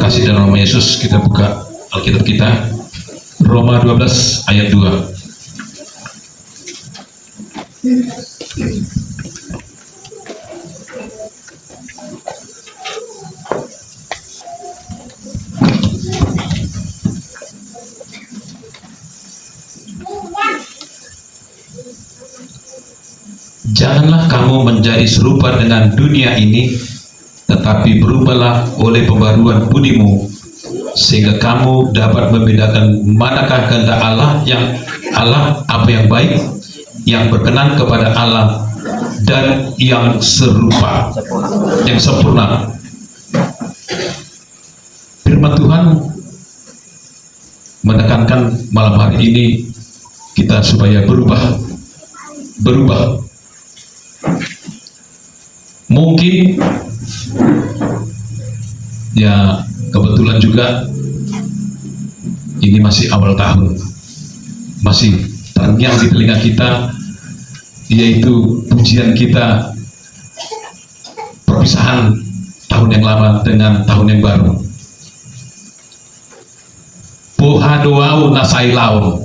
kasih dalam nama Yesus, kita buka Alkitab kita, Roma 12 ayat 2. Janganlah kamu menjadi serupa dengan dunia ini, tetapi berubahlah oleh pembaruan budimu, sehingga kamu dapat membedakan manakah kehendak Allah apa yang baik, yang berkenan kepada Allah, dan yang serupa, yang sempurna. Firman Tuhan menekankan malam hari ini kita supaya berubah. Mungkin ya kebetulan juga ini masih awal tahun, masih terngiang di telinga kita, yaitu pujian kita perpisahan tahun yang lama dengan tahun yang baru. Poha doau nasai laun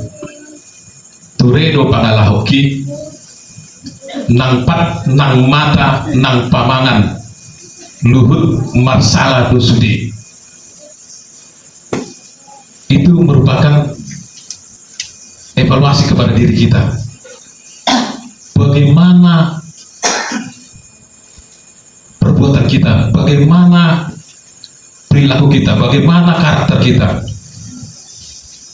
turedo pangalahoki nang pat nang mata nang pamangan luhut marsala dosudi. Itu merupakan evaluasi kepada diri kita. Bagaimana perbuatan kita, bagaimana perilaku kita, bagaimana karakter kita.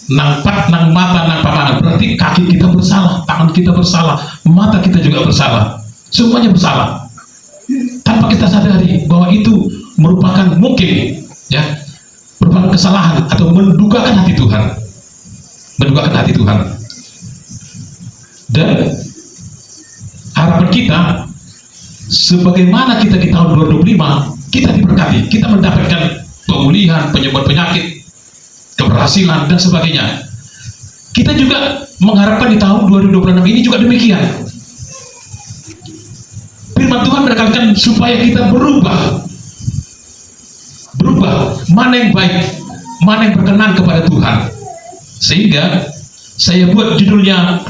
Nang pat nang mata nang pamangan, berarti kaki kita bersalah, tangan kita bersalah, mata kita juga bersalah, semuanya bersalah tanpa kita sadari bahwa itu merupakan mungkin ya merupakan kesalahan atau mendugakan hati Tuhan. Dan harapan kita sebagaimana kita di tahun 2025 kita diberkati, kita mendapatkan pemulihan, penyembuhan penyakit, keberhasilan dan sebagainya. Kita juga mengharapkan di tahun 2026 ini juga demikian. Firman Tuhan menekankan supaya kita berubah, mana yang baik, mana yang berkenan kepada Tuhan. Sehingga saya buat judulnya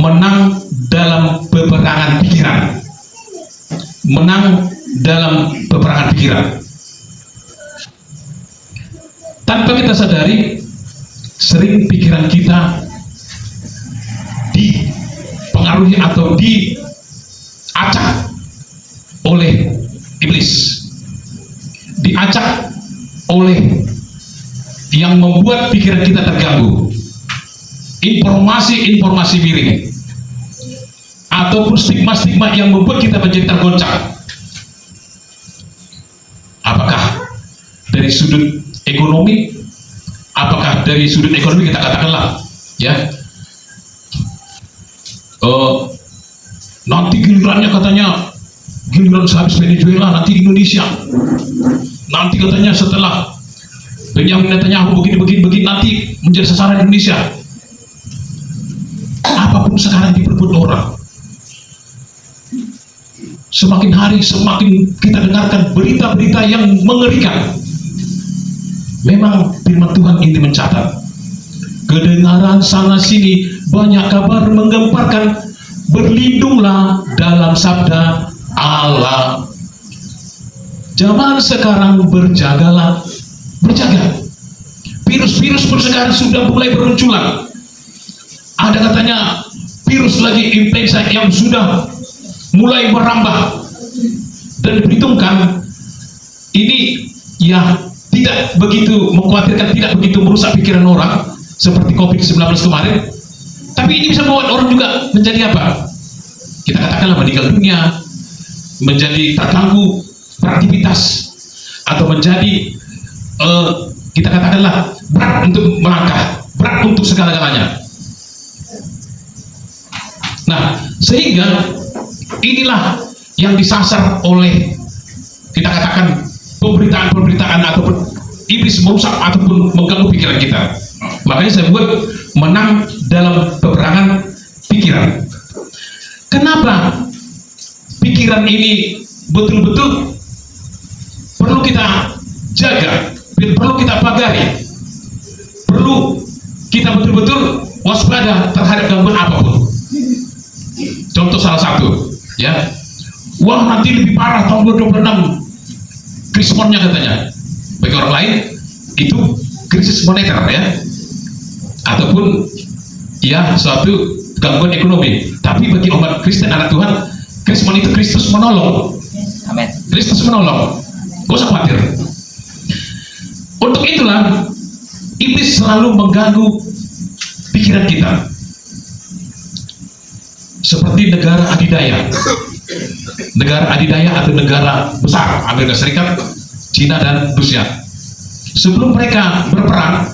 menang dalam peperangan pikiran. Menang dalam peperangan pikiran. Tanpa kita sadari, sering pikiran kita dipengaruhi atau diacak oleh iblis, diacak oleh yang membuat pikiran kita terganggu, informasi-informasi miring, ataupun stigma-stigma yang membuat kita menjadi tergoncang. Apakah dari sudut ekonomi, apakah dari sudut ekonomi kita katakanlah ya nanti gilirannya katanya giliran sehabis Venezuela nanti Indonesia, nanti katanya setelah Benyamin Netanyahu begini nanti menjadi sasaran Indonesia. Apapun sekarang diperbuat orang, semakin hari semakin kita dengarkan berita-berita yang mengerikan. Memang firman Tuhan ini mencatat, kedengaran sana sini banyak kabar menggemparkan, berlindunglah dalam sabda Allah. Zaman sekarang berjaga. Virus-virus pun sekarang sudah mulai bermunculan. Ada katanya virus lagi influenza yang sudah mulai merambah, dan diperhitungkan ini ya tidak begitu mengkhawatirkan, tidak begitu merusak pikiran orang seperti COVID-19 kemarin, tapi ini bisa membuat orang juga menjadi apa? Kita katakanlah meninggal dunia, menjadi terganggu beraktivitas, atau menjadi kita katakanlah berat untuk melangkah, berat untuk segala-galanya. Nah, sehingga inilah yang disasar oleh kita katakan pemberitaan-pemberitaan ataupun iblis merusak ataupun mengganggu pikiran kita. Makanya saya buat menang dalam peperangan pikiran. Kenapa pikiran ini betul-betul perlu kita jaga, perlu pelajari. Perlu kita betul-betul waspada terhadap gangguan apapun. Contoh salah satu, ya, wah nanti lebih parah tahun 2026 krismonnya katanya. Bagi orang lain itu krisis moneter, ya, ataupun ya suatu gangguan ekonomi. Tapi bagi umat Kristen anak Tuhan, krismon itu Kristus menolong. Amin. Kristus menolong. Gak usah khawatir. Untuk itulah iblis selalu mengganggu pikiran kita. Seperti negara adidaya. Negara adidaya atau negara besar, Amerika Serikat, Cina, dan Rusia. Sebelum mereka berperang,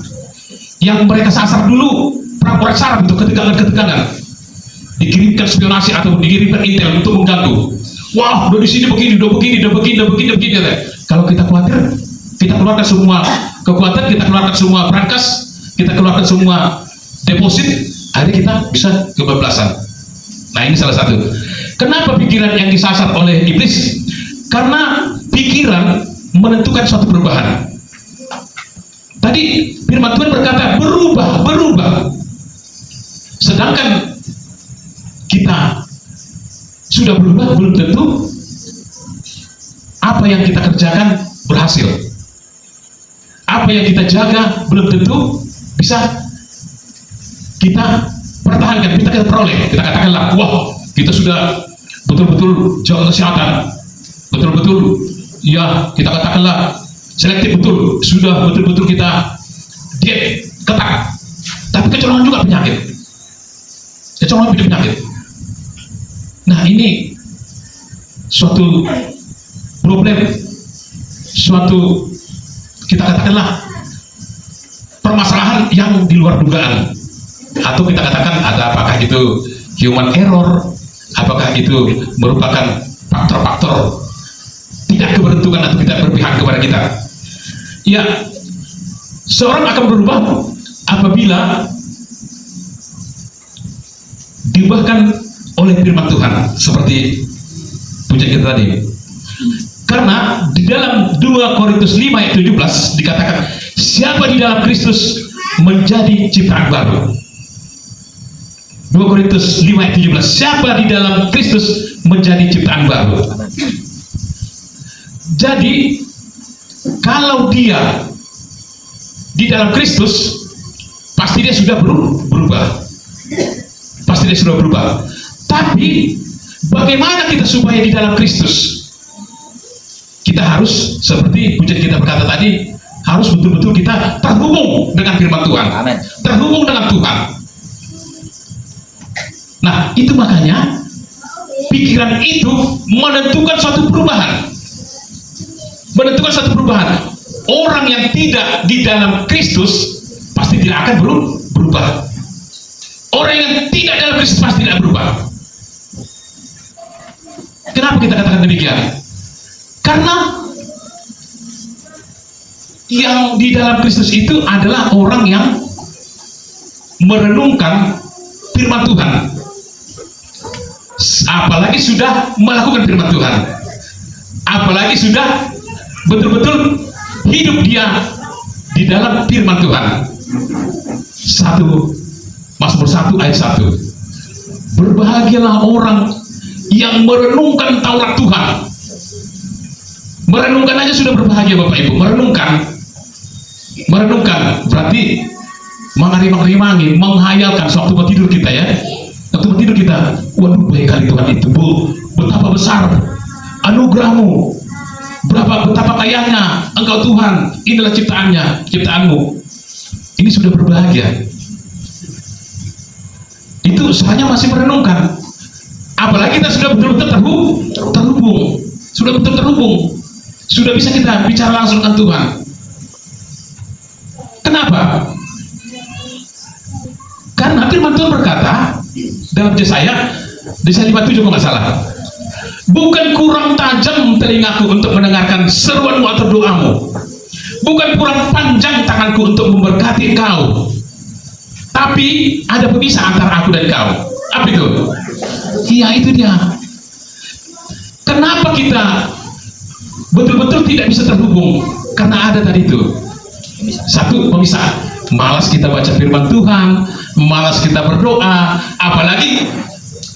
yang mereka sasar dulu perang saraf itu ketegangan-ketegangan. Dikirimkan spionasi atau dikirimkan intel untuk mengganggu. Wah, udah di sini begini, udah begini. Kalau kita khawatir, kita keluarkan semua kekuatan, kita keluarkan semua brankas, kita keluarkan semua deposit, akhirnya kita bisa kebablasan. Nah, ini salah satu. Kenapa pikiran yang disasar oleh iblis? Karena pikiran menentukan suatu perubahan. Tadi firman Tuhan berkata berubah. Sedangkan kita sudah berubah, belum tentu apa yang kita kerjakan berhasil. Apa yang kita jaga belum tentu bisa kita pertahankan, kita peroleh. Kita katakanlah, wah, kita sudah betul-betul jaga kesehatan, betul-betul, ya, kita katakanlah selektif betul, sudah betul-betul kita diet ketat, tapi kecolongan juga penyakit, kecolongan penyakit. Nah, ini suatu problem, suatu, kita katakanlah permasalahan yang di luar dugaan, atau kita katakan ada apakah itu human error, apakah itu merupakan faktor-faktor tidak keberuntungan atau tidak berpihak kepada kita. Ya, seorang akan berubah apabila diubahkan oleh firman Tuhan, seperti pujian kita tadi. Karena di dalam 2 Korintus 5 ayat 17 dikatakan, siapa di dalam Kristus menjadi ciptaan baru. 2 Korintus 5 ayat 17, siapa di dalam Kristus menjadi ciptaan baru. Jadi kalau dia di dalam Kristus, pasti dia sudah berubah. Pasti dia sudah berubah. Tapi bagaimana kita supaya di dalam Kristus? Kita harus, seperti pujian kita berkata tadi, harus betul-betul kita terhubung dengan firman Tuhan. Amen. Terhubung dengan Tuhan. Nah, itu makanya pikiran itu menentukan suatu perubahan. Menentukan suatu perubahan. Orang yang tidak di dalam Kristus pasti tidak akan berubah. Orang yang tidak dalam Kristus pasti tidak berubah. Kenapa kita katakan demikian? Karena yang di dalam Kristus itu adalah orang yang merenungkan firman Tuhan, apalagi sudah melakukan firman Tuhan, apalagi sudah betul-betul hidup dia di dalam firman Tuhan. 1 Mazmur 1 ayat 1, berbahagialah orang yang merenungkan Taurat Tuhan. Merenungkan aja sudah berbahagia Bapak Ibu. Merenungkan berarti mengari-mangi, menghayalkan sewaktu tidur kita, ya. Waktu tidur kita, waduh, baik kali Tuhan itu, Bu, betapa besar anugerahmu, betapa kayanya Engkau Tuhan, inilah ciptaanmu. Ini sudah berbahagia. Itu hanya masih merenungkan. Apalagi kita sudah betul-betul terhubung, sudah betul terhubung, sudah bisa kita bicara langsung dengan Tuhan. Kenapa? Karena firman Tuhan berkata dalam Yesaya 57 kalau nggak salah, bukan kurang tajam telingaku untuk mendengarkan seruanmu atau doamu, bukan kurang panjang tanganku untuk memberkati engkau, tapi ada pemisah antara aku dan kau. Apa itu? Iya, itu dia. Kenapa kita betul-betul tidak bisa terhubung? Karena ada tadi itu Satu, pemisah. Malas kita baca firman Tuhan, malas kita berdoa, apalagi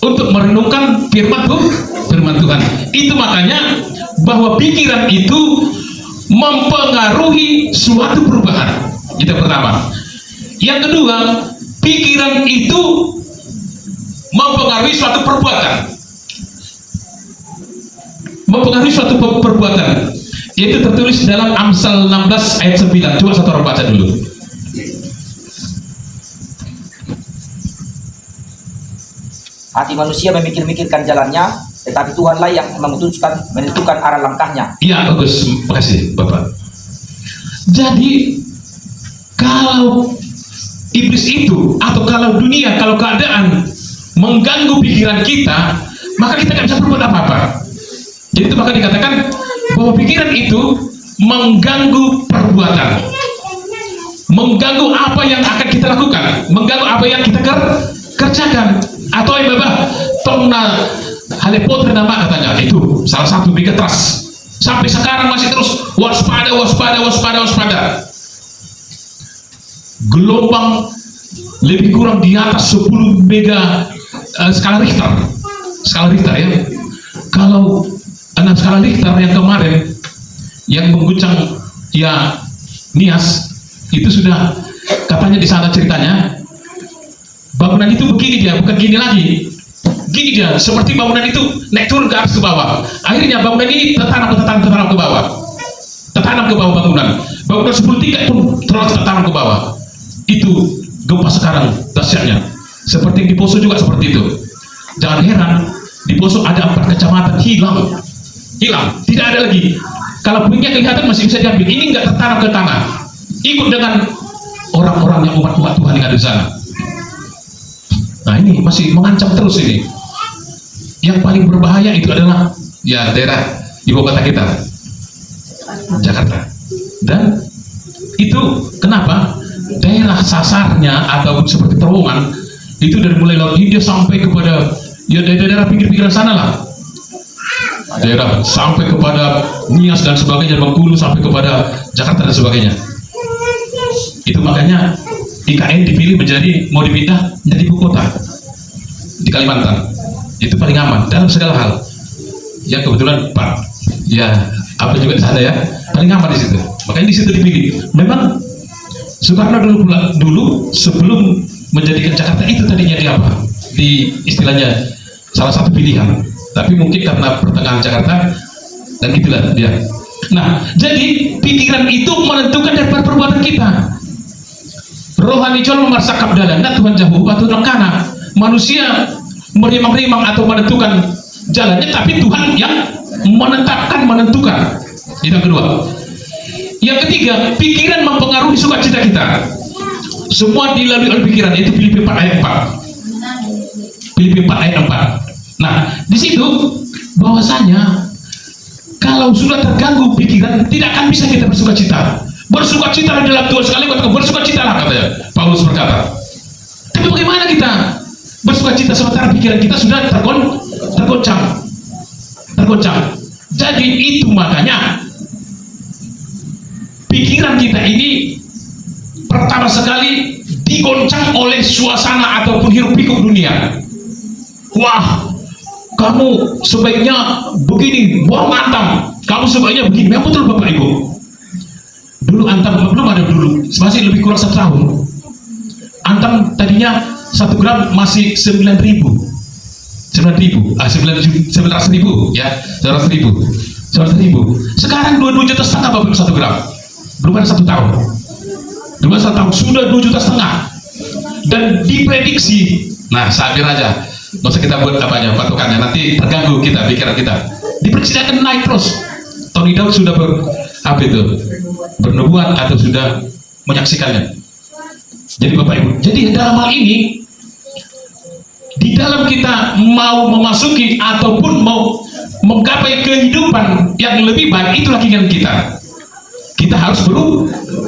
untuk merenungkan firman Tuhan. Itu makanya bahwa pikiran itu mempengaruhi suatu perubahan. Itu pertama. Yang kedua, pikiran itu mempengaruhi suatu perbuatan. Mempengaruhi suatu perbuatan. Itu tertulis dalam Amsal 16 ayat 9. Coba satu orang baca dulu. Hati manusia memikir-mikirkan jalannya, tetapi Tuhanlah yang menentukan arah langkahnya. Iya, bagus. Makasih, Bapak. Jadi, kalau iblis itu, atau kalau dunia, kalau keadaan mengganggu pikiran kita, maka kita tidak bisa berbuat apa-apa. Jadi itu maka dikatakan bahwa pikiran itu mengganggu perbuatan, mengganggu apa yang akan kita lakukan, mengganggu apa yang kita kerjakan. Atau yang Bapak tongna halepotre nama katanya, itu salah satu bikin trust. Sampai sekarang masih terus waspada. Gelombang lebih kurang di atas 10 mega skala Richter ya. Kalau 6 skala Richter yang kemarin yang mengguncang ya Nias, itu sudah katanya di sana ceritanya bangunan itu begini dia, bukan gini lagi, gini dia, seperti bangunan itu naik turun ke atas ke bawah. Akhirnya bangunan ini tertanam ke bawah bangunan 10 tingkat pun terus tertanam ke bawah. Itu gempa sekarang dahsyatnya, seperti di Poso juga seperti itu. Jangan heran, di Poso ada 4 kecamatan hilang, tidak ada lagi. Kalau punya kelihatan masih bisa diambil. Ini nggak tertanam ke tanah, ikut dengan orang-orang yang umat Tuhan yang ada di sana. Nah, ini masih mengancam terus ini. Yang paling berbahaya itu adalah ya daerah ibu kota kita, Jakarta. Dan itu kenapa? Daerah sasarnya atau seperti terowongan itu dari mulai Laut Hindia sampai kepada ya daerah pinggir-pinggiran sana lah. Daerah sampai kepada Nias dan sebagainya, Bengkulu sampai kepada Jakarta dan sebagainya. Itu makanya IKN dipilih mau dipindah menjadi ibu kota di Kalimantan. Itu paling aman dalam segala hal. Ya kebetulan Pak, ya apa juga di sana ya, paling aman di situ. Makanya di situ dipilih. Memang Soekarno dulu sebelum menjadikan Jakarta itu tadinya di apa? Di istilahnya salah satu pilihan. Tapi mungkin karena pertengahan Jakarta dan itulah dia. Nah, jadi pikiran itu menentukan daripada perbuatan kita. Rohani jol memarsak dalan Tuhan jauh atau nekana. Manusia merimang-rimang atau menentukan jalannya, tapi Tuhan yang menentukan. Itu yang kedua. Yang ketiga, pikiran mempengaruhi sukacita kita. Semua dilalui oleh pikiran, yaitu Filipi 4 ayat 4. Filipi 4 ayat 4. Nah, di situ bahwasanya kalau sudah terganggu pikiran, tidak akan bisa kita bersukacita. Bersukacita dalam Tuhan sekali, bersukacitalah katanya Paulus berkata. Tapi bagaimana kita bersukacita sementara pikiran kita sudah tergoncang? Jadi itu makanya pikiran kita ini pertama sekali digoncang oleh suasana ataupun hiruk pikuk dunia. Wah, kamu sebaiknya begini, buang Antam, kamu sebaiknya begini. Memang betul Bapak Ibu. Dulu Antam belum ada, dulu masih lebih kurang 1 tahun. Antam tadinya 1 gram masih 9.000 ya, 900.000. Sekarang 22,5 juta Bapak 1 gram. Belum ada 1 tahun. Sudah 2,5 juta. Dan diprediksi, nah sabar aja, nggak usah kita buat apanya patokannya, nanti terganggu kita pikiran kita. Diprediksi akan naik terus. Tony Daud sudah bernubuat atau sudah menyaksikannya. Jadi Bapak Ibu, jadi dalam hal ini, di dalam kita mau memasuki ataupun mau menggapai kehidupan yang lebih baik, itulah keinginan kita. Kita harus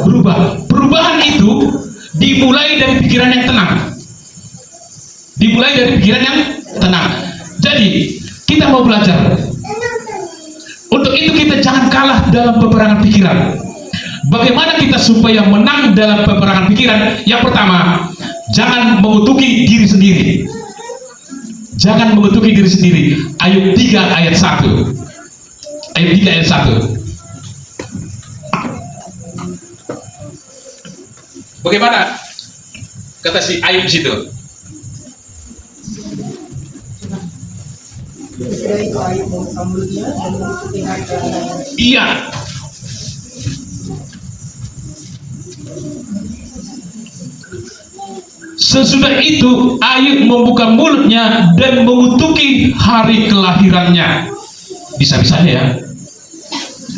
berubah. Perubahan itu dimulai dari pikiran yang tenang. Jadi kita mau belajar. Untuk itu kita jangan kalah dalam peperangan pikiran. bagaimana kita supaya menang dalam peperangan pikiran? Yang pertama, jangan mengutuki diri sendiri. Jangan mengutuki diri sendiri. Ayub 3 ayat 1. Ayub 3 ayat 1. Bagaimana kata si Ayub situ? Iya. Sesudah itu Ayub membuka mulutnya dan mengutuki hari kelahirannya. Bisa-bisanya ya,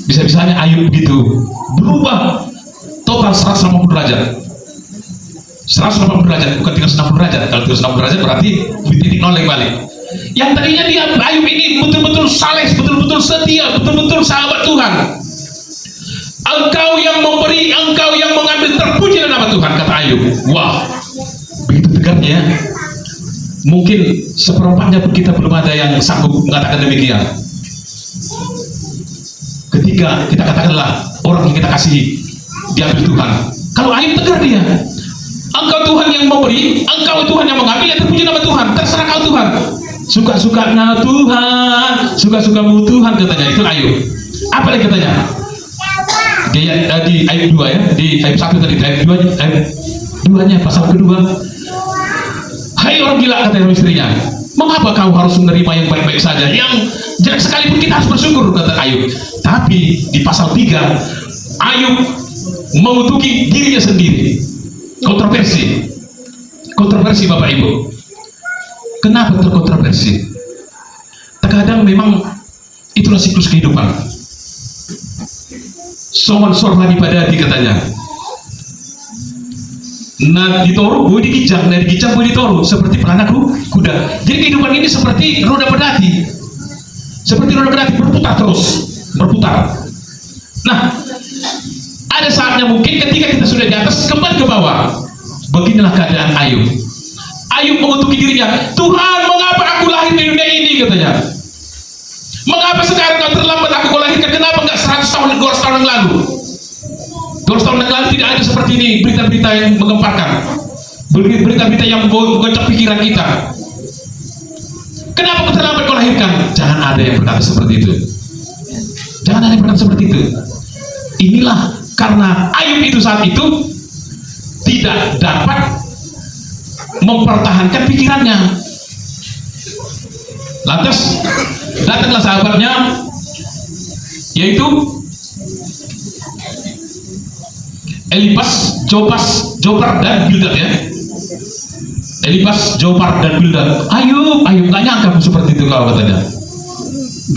bisa-bisanya Ayub begitu berubah total 180 derajat. 180 derajat, bukan 360 derajat. Kalau 360 derajat berarti titik nol yang balik. Yang tadinya dia Ayub ini betul-betul saleh, betul-betul setia, betul-betul sahabat Tuhan. Engkau yang memberi, engkau yang mengambil, terpujilah nama Tuhan, kata Ayub. Wah, begitu tegarnya ya. Mungkin seperempatnya pun kita belum ada yang sanggup mengatakan demikian. Ketika kita katakanlah orang yang kita kasihi diambil Tuhan. Kalau Ayub tegar dia, engkau Tuhan yang memberi, engkau Tuhan yang mengambil, ya terpuji nama Tuhan, terserah kau Tuhan. Suka-sukanya Tuhan, suka-sukamu Tuhan, katanya. Itu Ayub. Apa lagi katanya? Di Ayub 2 ya, di Ayub 1 tadi, Ayub 2 nya pasal kedua. Hai orang gila, kata istrinya, mengapa kau harus menerima yang baik-baik saja? Yang jelek sekalipun kita harus bersyukur, kata Ayub. Tapi di pasal 3 Ayub mengutuki dirinya sendiri. Kontroversi Bapak Ibu. Kenapa terkontroversi? Terkadang memang itulah siklus kehidupan. Soman sorhani padati, katanya. Nah ditoru, gue dikijang, nah dikijang gue ditoru, seperti pelana kuda. Jadi kehidupan ini seperti roda pedati, berputar terus, berputar. Nah, ada saatnya mungkin ketika kita sudah di atas, kembali ke bawah. Beginilah keadaan Ayub. Ayub mengutuki dirinya, Tuhan, mengapa aku lahir di dunia ini, katanya. Mengapa sekarang kau terlambat aku lahirkan? Kenapa enggak 100 tahun, 200 tahun yang lalu? 200 tahun yang lalu tidak ada seperti ini, berita-berita yang menggemparkan, berita-berita yang menggocok pikiran kita. Kenapa kau terlambat kau lahirkan? Jangan ada yang berkata seperti itu. Jangan ada yang berkata seperti itu. Inilah karena Ayub itu saat itu tidak dapat mempertahankan pikirannya. Lantas datanglah sahabatnya, yaitu Elifas, Zophar dan Bildad ya. Elifas, Zophar dan Bildad. Ayub, gak nyangka seperti itu kau, katanya.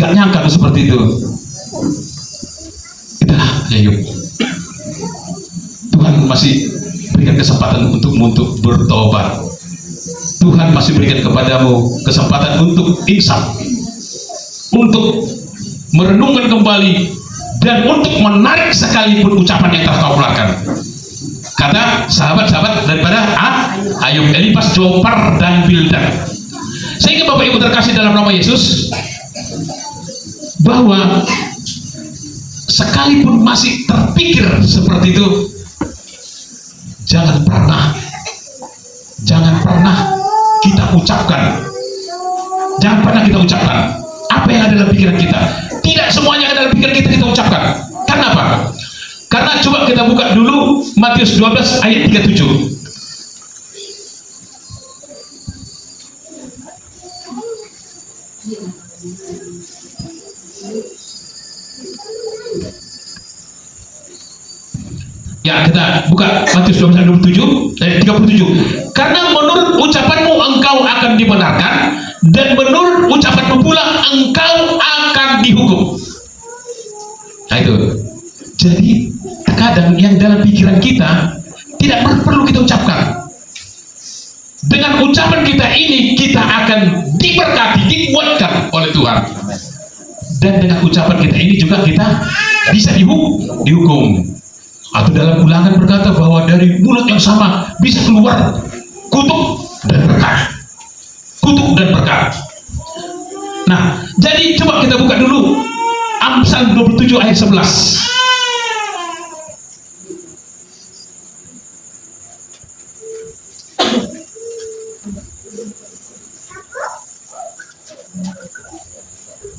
Gak nyangka seperti itu. Itulah Ayub. Tuhan masih berikan kesempatan untuk bertobat. Tuhan masih berikan kepadamu kesempatan untuk insaf, untuk merenungkan kembali, dan untuk menarik sekalipun ucapan yang telah kau keluarkan. Kata sahabat-sahabat daripada Ayub, Elifas, Zophar dan Bildad. Sehingga Bapak Ibu terkasih dalam nama Yesus, bahwa sekalipun masih terpikir seperti itu, jangan pernah kita ucapkan, apa yang ada dalam pikiran kita. Tidak semuanya ada dalam pikiran kita ucapkan. Kenapa? Karena coba kita buka dulu Matius 12 ayat 37. Ya, kita buka Matius 12 ayat 37. Karena menurut ucapanmu engkau akan dibenarkan, dan menurut ucapanmu pula engkau akan dihukum. Nah itu. Jadi terkadang yang dalam pikiran kita tidak perlu kita ucapkan. Dengan ucapan kita ini kita akan diberkati, dikuatkan oleh Tuhan. Dan dengan ucapan kita ini juga kita bisa dihukum. Atau dalam Ulangan berkata bahwa dari mulut yang sama bisa keluar kutuk dan berkah. Nah, jadi coba kita buka dulu Amsal 27 ayat 11.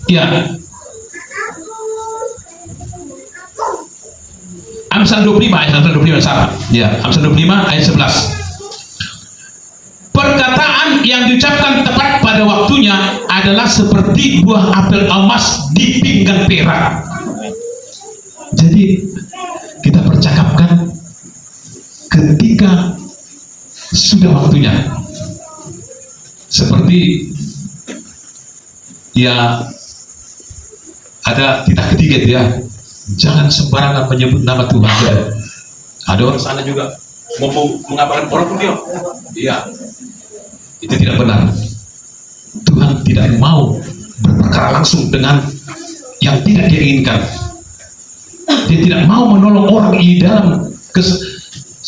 Ya. Amsal 25 ayat 25 salah. Ya, Amsal 25 ayat 11. Perkataan yang diucapkan tepat pada waktunya adalah seperti buah apel emas di pinggan perak. Jadi kita percakapkan ketika sudah waktunya. Seperti ya ada titah ketiga ya, jangan sembarangan menyebut nama Tuhan. Ya. Ada orang sana juga mau mengabarkan orang pun dia, iya, itu tidak benar. Tuhan tidak mau berperkara langsung dengan yang tidak dia inginkan. Dia tidak mau menolong orang di dalam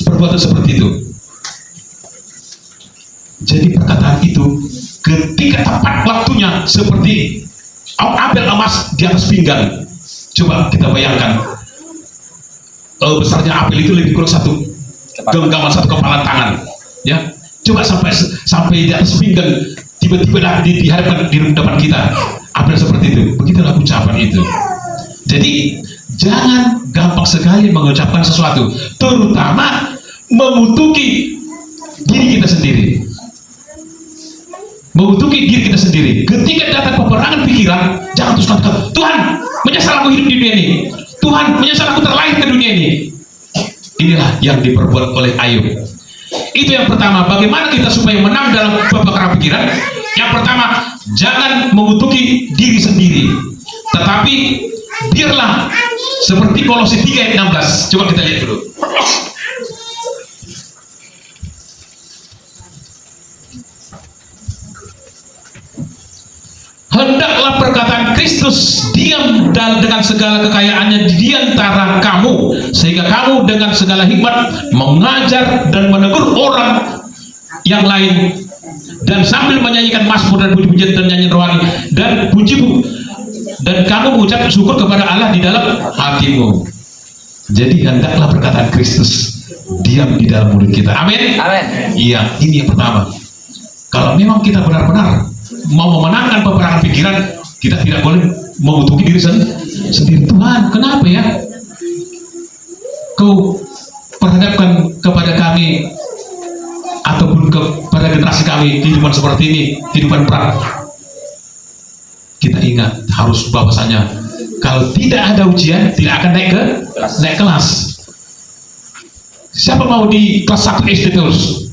perbuatan seperti itu. Jadi perkataan itu ketika tepat waktunya seperti apel emas di atas pinggan. Coba kita bayangkan, besarnya apel itu lebih kurang satu genggaman, satu kepalan tangan. Ya, coba sampai di atas pinggan, tiba-tiba dihadapkan di depan kita apel seperti itu. Begitulah ucapan itu. Jadi jangan gampang sekali mengucapkan sesuatu, terutama mengutuki diri kita sendiri. Mengutuki diri kita sendiri. Ketika datang peperangan pikiran, jangan terus katakan, Tuhan, menyesal aku hidup di dunia ini. Tuhan, menyesal aku terlahir ke dunia ini. Inilah yang diperbuat oleh Ayub. Itu yang pertama. Bagaimana kita supaya menang dalam peperangan pikiran? Yang pertama, jangan mengutuki diri sendiri, tetapi biarlah seperti Kolose 3 ayat 16. Coba kita lihat dulu. Hendaklah perkataan Kristus diam dengan segala kekayaannya di antara kamu, sehingga kamu dengan segala hikmat mengajar dan menegur orang yang lain, dan sambil menyanyikan mazmur dan puji-pujian dan nyanyian rohani dan puji, dan kamu mengucap syukur kepada Allah di dalam hatimu. Jadi hendaklah perkataan Kristus diam di dalam mulut kita. Amin. Amin. Iya, ini yang pertama. Kalau memang kita benar-benar mau memenangkan peperangan pikiran, kita tidak boleh mengutuki diri sendiri. Tuhan, kenapa ya Kau perhadapkan kepada kami ataupun kepada generasi kami kehidupan seperti ini, kehidupan berat? Kita ingat harus bahwasanya kalau tidak ada ujian, tidak akan naik kelas. Siapa mau di kelas 1 SD terus?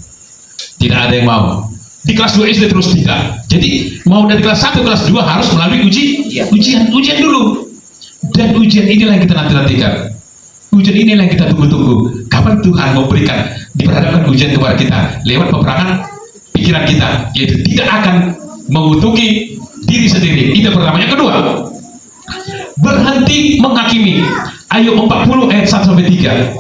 Tidak ada yang mau. Di kelas 2 SD terus tidak. Jadi mau dari kelas 1 kelas 2 harus melalui ujian dulu. Dan ujian inilah yang kita nanti-nantikan. Ujian inilah yang kita tunggu-tunggu. Kapan Tuhan memberikan, diperhadapkan ujian kepada kita lewat peperangan pikiran kita, yaitu tidak akan mengutuki diri sendiri. Itu pertama. Yang kedua, berhenti menghakimi. Ayub 40 ayat 1-3.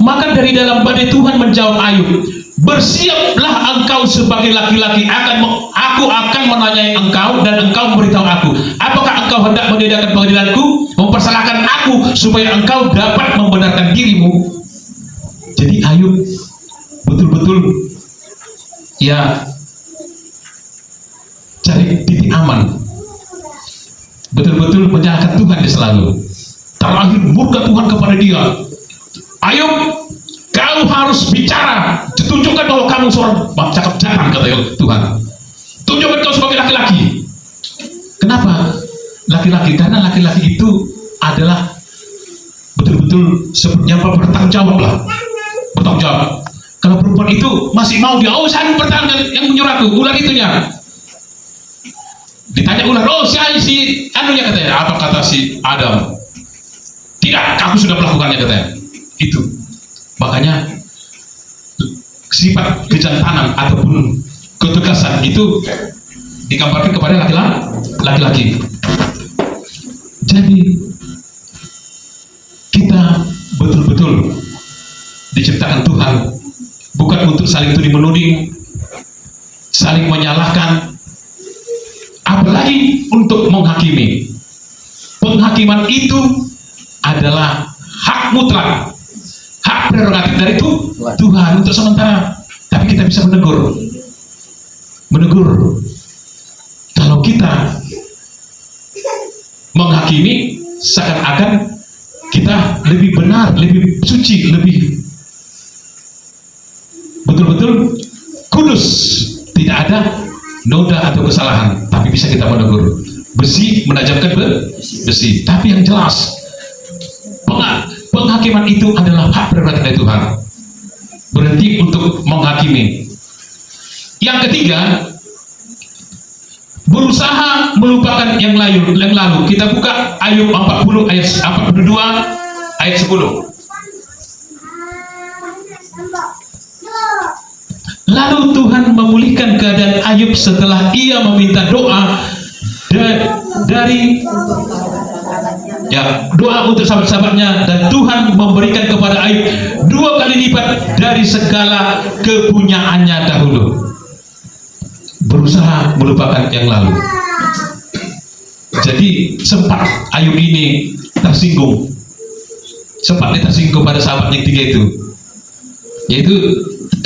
Maka dari dalam badai Tuhan menjawab Ayub, bersiaplah engkau sebagai laki-laki, aku akan menanyai engkau dan engkau memberitahu aku, apakah engkau hendak meniadakan pengadilanku, mempersalahkan aku supaya engkau dapat membenarkan dirimu. Jadi Ayub betul-betul ya cari titik aman, betul-betul menyalahkan Tuhan dia selalu. Terakhir murka Tuhan kepada dia. Ayub, kau harus bicara, tunjukkan bahwa kamu seorang cakap jangan, kata Tuhan. Tunjukkan kau sebagai laki-laki. Kenapa laki-laki? Karena laki-laki itu adalah betul-betul yang bertanggung jawab lah. Bertanggung jawab. Kalau perempuan itu masih mau dia, oh saya bertanggung yang menyuruh aku, ular itunya. Ditanya ular, oh si anunya, katanya. Apa kata si Adam? Tidak, kamu sudah melakukannya, katanya. Itu makanya sifat kejantanan ataupun ketegasan itu digambarkan kepada laki-laki. Jadi kita betul-betul diciptakan Tuhan bukan untuk saling tuding menuding, saling menyalahkan, apalagi untuk menghakimi. Penghakiman itu adalah hak mutlak, hak prerogatif dari Tuhan untuk sementara. Tapi kita bisa menegur. Kalau kita menghakimi seakan-akan kita lebih benar, lebih suci, lebih betul-betul kudus, tidak ada noda atau kesalahan. Tapi bisa kita menegur. Besi menajamkan besi. Tapi yang jelas, penghakiman itu adalah hak prerogatif dari Tuhan. Berhenti untuk menghakimi. Yang ketiga, berusaha melupakan yang lalu. Kita buka Ayub 40 ayat 42 ayat 10. Lalu Tuhan memulihkan keadaan Ayub setelah ia meminta doa doa untuk sahabat-sahabatnya, dan Tuhan memberikan kepada Ayub 2 kali lipat dari segala kepunyaannya dahulu. Berusaha melupakan yang lalu. Jadi sempat Ayub ini tersinggung, pada sahabat yang 3 itu, yaitu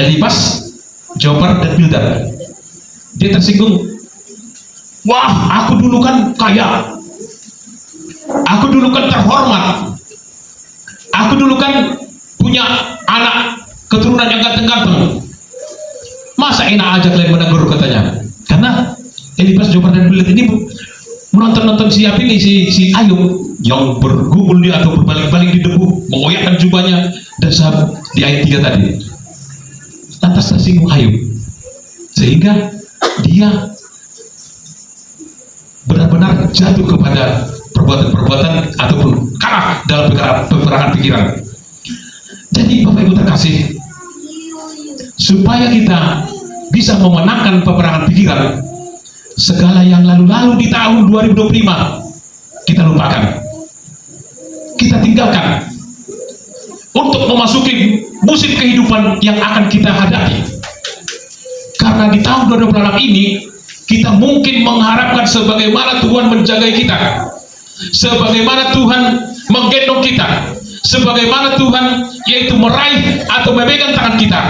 Elifas, Zophar, dan Bildad. Dia tersinggung. Wah, aku dulu kan kaya, aku dulu kan terhormat, aku dulu kan punya anak keturunan yang ganteng-ganteng. Masa enak aja kalian menegur, katanya. Karena Elifas, Zophar, dan Bildad ini menonton siapa ini, si Ayub yang bergumul dia atau berbalik-balik di debu, mengoyakkan jubahnya, dan sahabat di ayat 3 tadi. Lantas tersinggung Ayub, sehingga dia benar-benar jatuh kepada perbuatan-perbuatan ataupun kalah dalam peperangan pikiran. Jadi Bapak Ibu terkasih, supaya kita bisa memenangkan peperangan pikiran, segala yang lalu-lalu di tahun 2025 kita lupakan, kita tinggalkan, untuk memasuki musim kehidupan yang akan kita hadapi. Karena di tahun 2026 ini kita mungkin mengharapkan sebagaimana Tuhan menjaga kita, sebagaimana Tuhan menggendong kita, sebagaimana Tuhan yaitu meraih atau memegang tangan kita.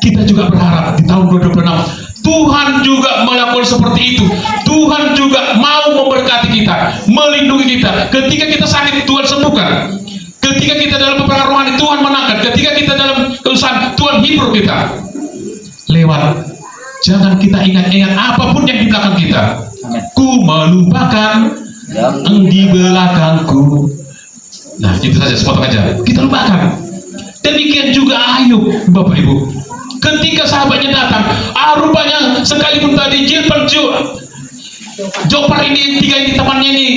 Kita juga berharap di tahun 2026 Tuhan juga melakukan seperti itu. Tuhan juga mau memberkati kita, melindungi kita. Ketika kita sakit, Tuhan sembuhkan. Ketika kita dalam peperangan rohani, Tuhan menangkan. Ketika kita dalam kesusahan, Tuhan hibur kita. Lewat, jangan kita ingat-ingat apapun yang di belakang kita. Ku melupakan yang di belakangku. Nah, itu saja, sepotong aja. Kita lupakan. Demikian juga Ayub, Bapak Ibu. Ketika sahabatnya datang, rupanya sekalipun tadi Zophar ini, 3 ini temannya ini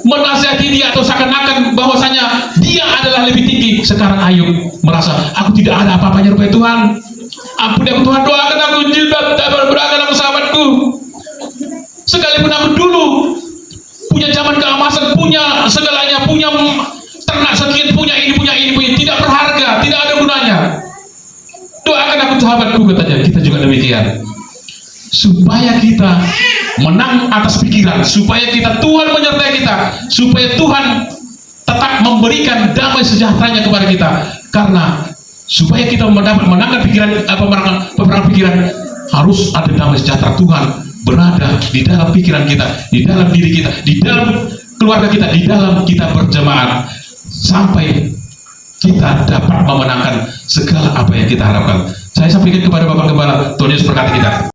menasihati dia atau seakan-akan bahwasanya dia adalah lebih tinggi. Sekarang Ayub merasa, aku tidak ada apa-apanya rupanya Tuhan. Ampuni aku Tuhan, doakan aku, doakan aku sahabatku. Sekalipun aku dulu punya zaman keemasan, punya segalanya, punya ternak sekian, punya ini, tidak berharga, tidak ada gunanya. Doakan aku sahabatku, katanya. Kita juga demikian. Supaya kita menang atas pikiran, supaya kita Tuhan menyertai kita, supaya Tuhan tetap memberikan damai sejahteranya kepada kita. Karena supaya kita mendapat menangkan pikiran, peperangan pikiran, harus ada damai sejahtera Tuhan berada di dalam pikiran kita, di dalam diri kita, di dalam keluarga kita, di dalam kita berjemaat, sampai kita dapat memenangkan segala apa yang kita harapkan. Saya sampaikan kepada Bapak Gembala, Tuhan Yesus berkati kita.